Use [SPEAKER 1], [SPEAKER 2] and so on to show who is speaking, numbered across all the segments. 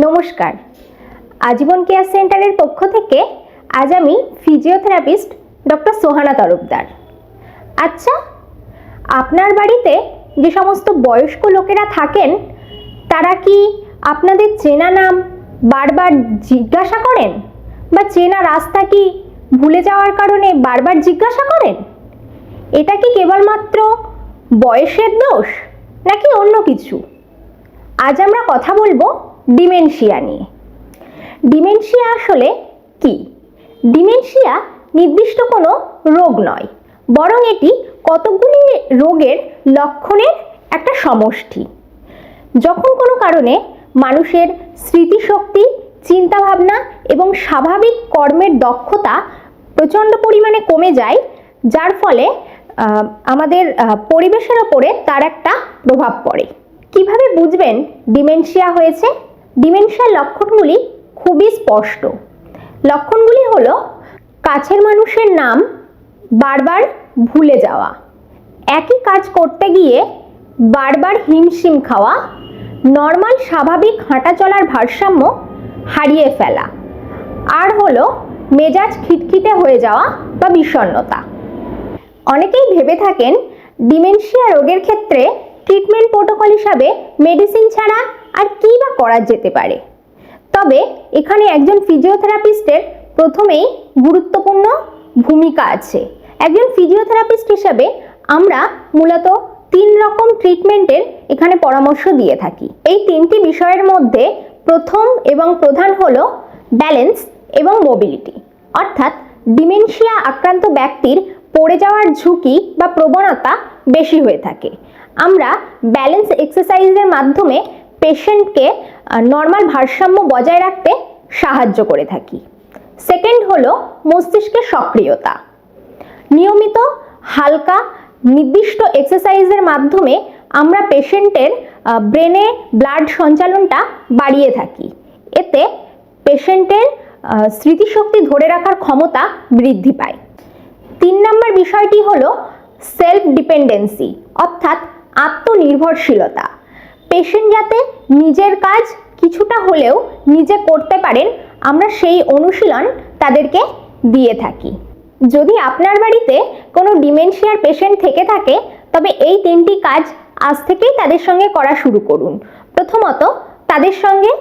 [SPEAKER 1] নমস্কার, আজীবন কেয়ার সেন্টারের পক্ষ থেকে আজ আমি ফিজিওথেরাপিস্ট ডক্টর সোহানা তরফদার। আচ্ছা, আপনার বাড়িতে যে সমস্ত বয়স্ক লোকেরা থাকেন তারা কি আপনাদের চেনা নাম বারবার জিজ্ঞাসা করেন, বা চেনা রাস্তা কি ভুলে যাওয়ার কারণে বারবার জিজ্ঞাসা করেন? এটা কি কেবলমাত্র বয়সের দোষ নাকি অন্য কিছু? আজ আমরা কথা বলবো ডিমেনশিয়া নিয়ে। ডিমেনশিয়া আসলে কি? ডিমেনশিয়া নির্দিষ্ট কোনো রোগ নয়, বরং এটি কতগুলি রোগের লক্ষণের একটা সমষ্টি। যখন কোনো কারণে মানুষের স্মৃতিশক্তি, চিন্তাভাবনা এবং স্বাভাবিক কর্মের দক্ষতা প্রচণ্ড পরিমাণে কমে যায়, যার ফলে আমাদের পরিবেশের ওপরে তার একটা প্রভাব পড়ে। কিভাবে বুঝবেন ডিমেনশিয়া হয়েছে? ডিমেনশিয়ার লক্ষণগুলি খুবই স্পষ্ট। লক্ষণগুলি হলো কাছের মানুষের নাম বারবার ভুলে যাওয়া, একই কাজ করতে গিয়ে বারবার হিমশিম খাওয়া, নর্মাল স্বাভাবিক হাঁটা চলার ভারসাম্য হারিয়ে ফেলা, আর হলো মেজাজ খিটখিটে হয়ে যাওয়া বা বিষণ্ণতা। অনেকেই ভেবে থাকেন ডিমেনশিয়া রোগের ক্ষেত্রে ট্রিটমেন্ট প্রোটোকল হিসাবে মেডিসিন ছাড়া আর কী বা করা যেতে পারে। তবে এখানে একজন ফিজিওথেরাপিস্টের প্রথমেই গুরুত্বপূর্ণ ভূমিকা আছে। একজন ফিজিওথেরাপিস্ট হিসাবে আমরা মূলত 3 রকম ট্রিটমেন্টের এখানে পরামর্শ দিয়ে থাকি। এই 3টি বিষয়ের মধ্যে প্রথম এবং প্রধান হলো ব্যালেন্স এবং মোবিলিটি। অর্থাৎ ডিমেনশিয়া আক্রান্ত ব্যক্তির পড়ে যাওয়ার ঝুঁকি বা প্রবণতা বেশি হয়ে থাকে। আমরা ব্যালেন্স এক্সারসাইজের মাধ্যমে পেশেন্টকে নর্মাল ভারসাম্য বজায় রাখতে সাহায্য করে থাকি। সেকেন্ড হলো মস্তিষ্কের সক্রিয়তা। নিয়মিত হালকা নির্দিষ্ট এক্সারসাইজের মাধ্যমে আমরা পেশেন্টের ব্রেনে ব্লাড সঞ্চালনটা বাড়িয়ে থাকি। এতে পেশেন্টের স্মৃতিশক্তি ধরে রাখার ক্ষমতা বৃদ্ধি পায়। 3 নম্বর বিষয়টি হলো সেলফ ডিপেন্ডেন্সি, অর্থাৎ আত্মনির্ভরশীলতা। পেশেন্ট যাতে নিজের কাজ কিছুটা হলেও নিজে করতে পারেন, আমরা সেই অনুশীলন তাদেরকে দিয়ে থাকি। যদি আপনার বাড়িতে কোনো ডিমেনশিয়ার পেশেন্ট থেকে থাকে, তবে এই 3টি কাজ আজ থেকেই তাদের সঙ্গে করা শুরু করুন। প্রথমত, তাদের সঙ্গে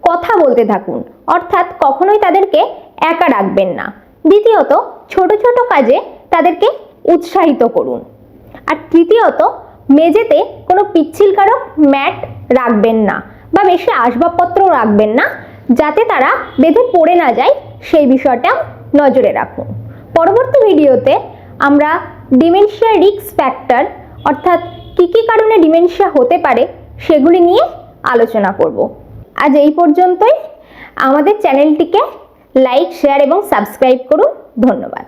[SPEAKER 1] কথা বলতে থাকুন, অর্থাৎ কখনোই তাদেরকে একা রাখবেন না। দ্বিতীয়ত, ছোট ছোট কাজে তাদেরকে উৎসাহিত করুন। আর তৃতীয়ত, মেঝেতে কোনো পিচ্ছিলকারক ম্যাট রাখবেন না বা বেশি আসবাবপত্র রাখবেন না, যাতে তারা বেঁধে পড়ে না যায়, সেই বিষয়টাও নজরে রাখুন। পরবর্তী ভিডিওতে আমরা ডিমেনশিয়া রিস্ক ফ্যাক্টর, অর্থাৎ কী কী কারণে ডিমেনশিয়া হতে পারে সেগুলি নিয়ে আলোচনা করব। আজ এই পর্যন্তই। আমাদের চ্যানেলটিকে লাইক, শেয়ার এবং সাবস্ক্রাইব করুন। ধন্যবাদ।